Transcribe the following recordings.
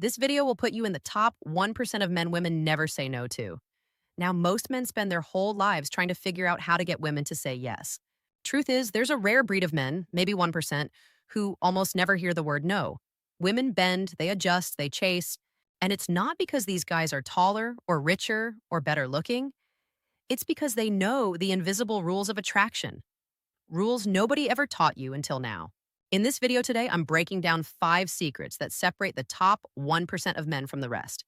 This video will put you in the top 1% of men women never say no to. Now, most men spend their whole lives trying to figure out how to get women to say yes. Truth is, there's a rare breed of men, maybe 1%, who almost never hear the word no. Women bend, they adjust, they chase, and it's not because these guys are taller or richer or better looking. It's because they know the invisible rules of attraction, rules nobody ever taught you until now. In this video today, I'm breaking down 5 secrets that separate the top 1% of men from the rest.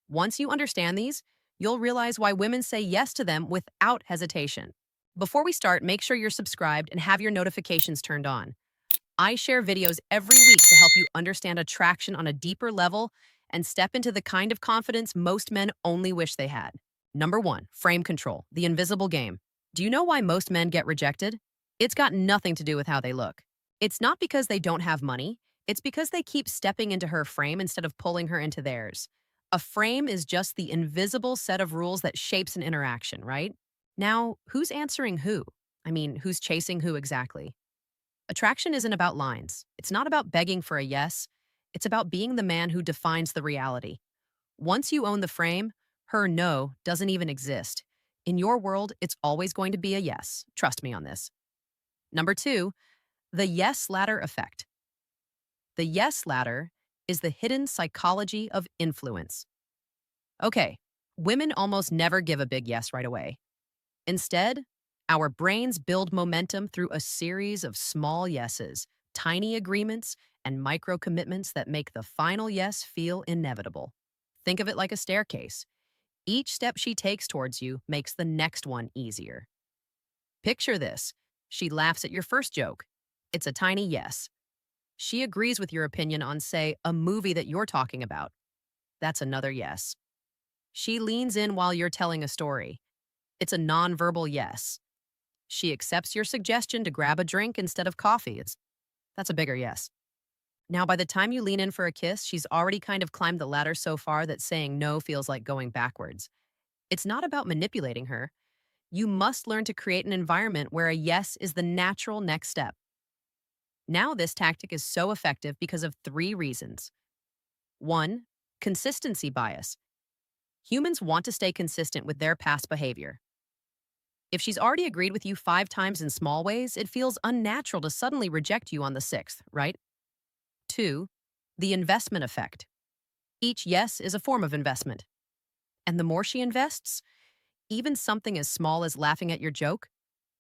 Once you understand these, you'll realize why women say yes to them without hesitation. Before we start, make sure you're subscribed and have your notifications turned on. I share videos every week to help you understand attraction on a deeper level and step into the kind of confidence most men only wish they had. Number 1, frame control, the invisible game. Do you know why most men get rejected? It's got nothing to do with how they look. It's not because they don't have money. It's because they keep stepping into her frame instead of pulling her into theirs. A frame is just the invisible set of rules that shapes an interaction, right? Now, who's answering who? Who's chasing who exactly? Attraction isn't about lines. It's not about begging for a yes. It's about being the man who defines the reality. Once you own the frame, her no doesn't even exist. In your world, it's always going to be a yes. Trust me on this. Number 2, the yes ladder effect. The yes ladder is the hidden psychology of influence. Okay, women almost never give a big yes right away. Instead, our brains build momentum through a series of small yeses, tiny agreements, and micro commitments that make the final yes feel inevitable. Think of it like a staircase. Each step she takes towards you makes the next one easier. Picture this. She laughs at your first joke. It's a tiny yes. She agrees with your opinion on, say, a movie that you're talking about. That's another yes. She leans in while you're telling a story. It's a nonverbal yes. She accepts your suggestion to grab a drink instead of coffee. That's a bigger yes. Now, by the time you lean in for a kiss, she's already kind of climbed the ladder so far that saying no feels like going backwards. It's not about manipulating her. You must learn to create an environment where a yes is the natural next step. Now, this tactic is so effective because of 3 reasons. 1, consistency bias. Humans want to stay consistent with their past behavior. If she's already agreed with you 5 times in small ways, it feels unnatural to suddenly reject you on the 6th, right? 2, the investment effect. Each yes is a form of investment. And the more she invests, even something as small as laughing at your joke,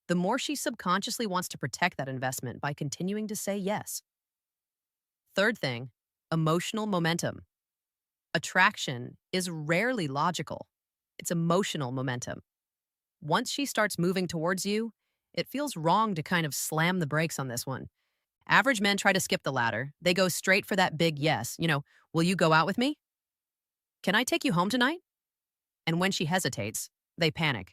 the more she subconsciously wants to protect that investment by continuing to say yes. Third thing, emotional momentum. Attraction is rarely logical. It's emotional momentum. Once she starts moving towards you, it feels wrong to kind of slam the brakes on this one. Average men try to skip the ladder. They go straight for that big yes. Will you go out with me? Can I take you home tonight? And when she hesitates, they panic.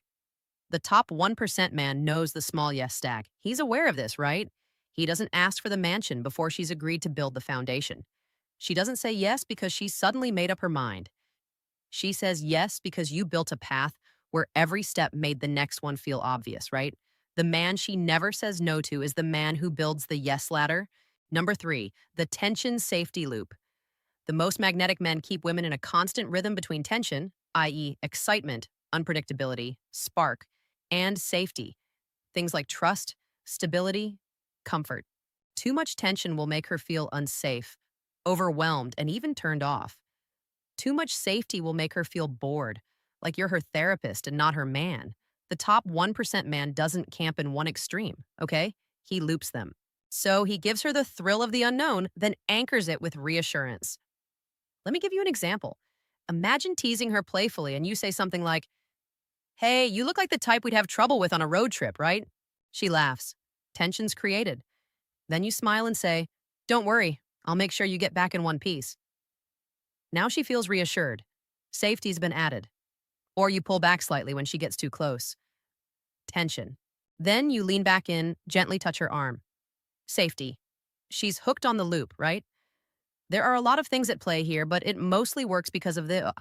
The top 1% man knows the small yes stack. He's aware of this, right? He doesn't ask for the mansion before she's agreed to build the foundation. She doesn't say yes because she's suddenly made up her mind. She says yes because you built a path where every step made the next one feel obvious, right? The man she never says no to is the man who builds the yes ladder. Number 3, the tension safety loop. The most magnetic men keep women in a constant rhythm between tension, i.e., excitement, unpredictability, spark, and safety. Things like trust, stability, comfort. Too much tension will make her feel unsafe, overwhelmed, and even turned off. Too much safety will make her feel bored, like you're her therapist and not her man. The top 1% man doesn't camp in one extreme, okay? He loops them. So he gives her the thrill of the unknown, then anchors it with reassurance. Let me give you an example. Imagine teasing her playfully and you say something like, "Hey, you look like the type we'd have trouble with on a road trip, right?" She laughs. Tension's created. Then you smile and say, "Don't worry, I'll make sure you get back in one piece." Now she feels reassured. Safety's been added. Or you pull back slightly when she gets too close. Tension. Then you lean back in, gently touch her arm. Safety. She's hooked on the loop, right? There are a lot of things at play here, but it mostly works because of the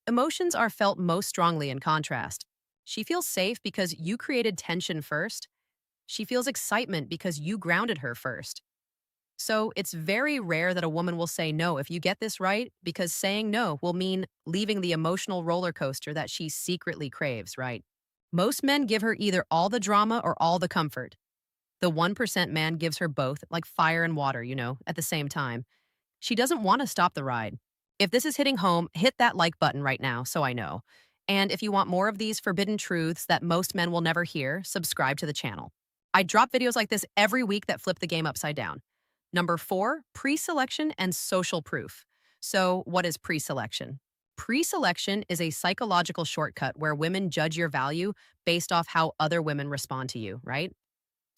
emotions are felt most strongly in contrast. She feels safe because you created tension first. She feels excitement because you grounded her first. So it's very rare that a woman will say no if you get this right, because saying no will mean leaving the emotional roller coaster that she secretly craves, right? Most men give her either all the drama or all the comfort. The 1% man gives her both, like fire and water, at the same time. She doesn't want to stop the ride. If this is hitting home, hit that like button right now so I know. And if you want more of these forbidden truths that most men will never hear, subscribe to the channel. I drop videos like this every week that flip the game upside down. Number 4, pre-selection and social proof. So, what is pre-selection? Pre-selection is a psychological shortcut where women judge your value based off how other women respond to you, right?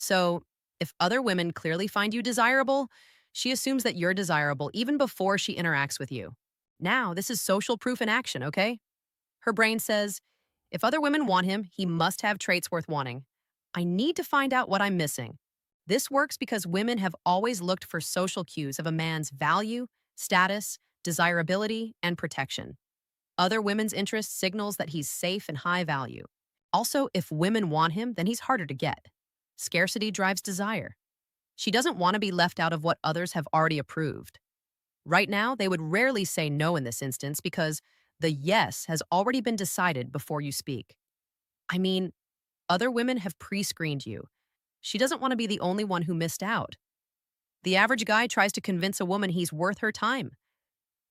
So, if other women clearly find you desirable, she assumes that you're desirable even before she interacts with you. Now, this is social proof in action, okay? Her brain says, if other women want him, he must have traits worth wanting. I need to find out what I'm missing. This works because women have always looked for social cues of a man's value, status, desirability, and protection. Other women's interest signals that he's safe and high value. Also, if women want him, then he's harder to get. Scarcity drives desire. She doesn't want to be left out of what others have already approved. Right now, they would rarely say no in this instance because the yes has already been decided before you speak. I mean, other women have pre-screened you. She doesn't want to be the only one who missed out. The average guy tries to convince a woman he's worth her time.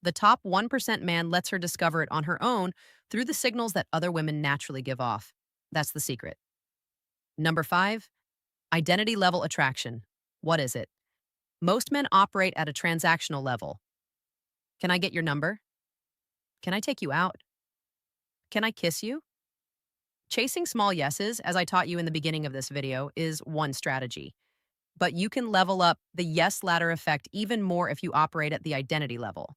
The top 1% man lets her discover it on her own through the signals that other women naturally give off. That's the secret. Number 5, identity level attraction. What is it? Most men operate at a transactional level. Can I get your number? Can I take you out? Can I kiss you? Chasing small yeses, as I taught you in the beginning of this video, is one strategy. But you can level up the yes ladder effect even more if you operate at the identity level.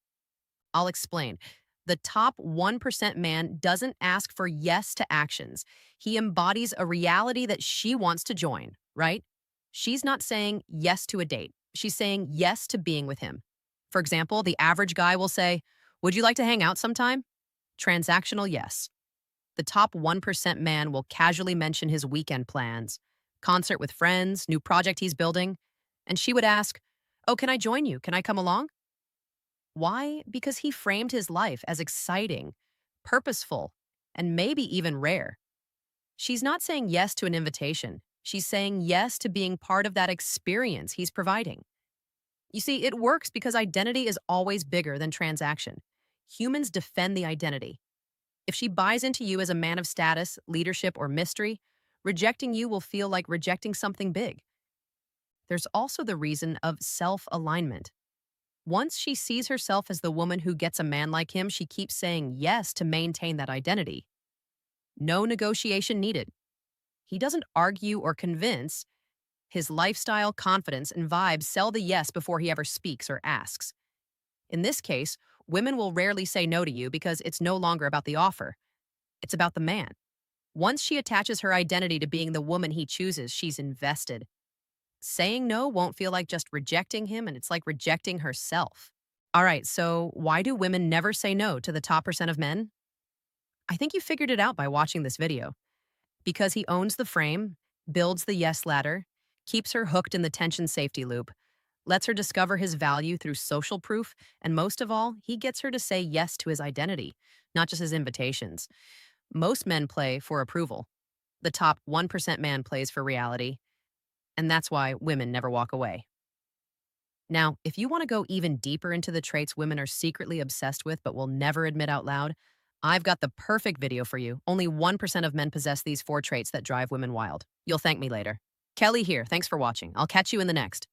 I'll explain. The top 1% man doesn't ask for yes to actions. He embodies a reality that she wants to join, right? She's not saying yes to a date. She's saying yes to being with him. For example, the average guy will say, would you like to hang out sometime? Transactional yes. The top 1% man will casually mention his weekend plans, concert with friends, new project he's building, and she would ask, oh, can I join you? Can I come along? Why? Because he framed his life as exciting, purposeful, and maybe even rare. She's not saying yes to an invitation. She's saying yes to being part of that experience he's providing. You see, it works because identity is always bigger than transaction. Humans defend the identity. If she buys into you as a man of status, leadership, or mystery, rejecting you will feel like rejecting something big. There's also the reason of self-alignment. Once she sees herself as the woman who gets a man like him, she keeps saying yes to maintain that identity. No negotiation needed. He doesn't argue or convince. His lifestyle, confidence, and vibes sell the yes before he ever speaks or asks. In this case, women will rarely say no to you because it's no longer about the offer. It's about the man. Once she attaches her identity to being the woman he chooses, she's invested. Saying no won't feel like just rejecting him, and it's like rejecting herself. All right, so why do women never say no to the top percent of men? I think you figured it out by watching this video. Because he owns the frame, builds the yes ladder, keeps her hooked in the tension safety loop, lets her discover his value through social proof, and most of all, he gets her to say yes to his identity, not just his invitations. Most men play for approval. The top 1% man plays for reality, and that's why women never walk away. Now, if you want to go even deeper into the traits women are secretly obsessed with but will never admit out loud, I've got the perfect video for you. Only 1% of men possess these 4 traits that drive women wild. You'll thank me later. Kelly here. Thanks for watching. I'll catch you in the next.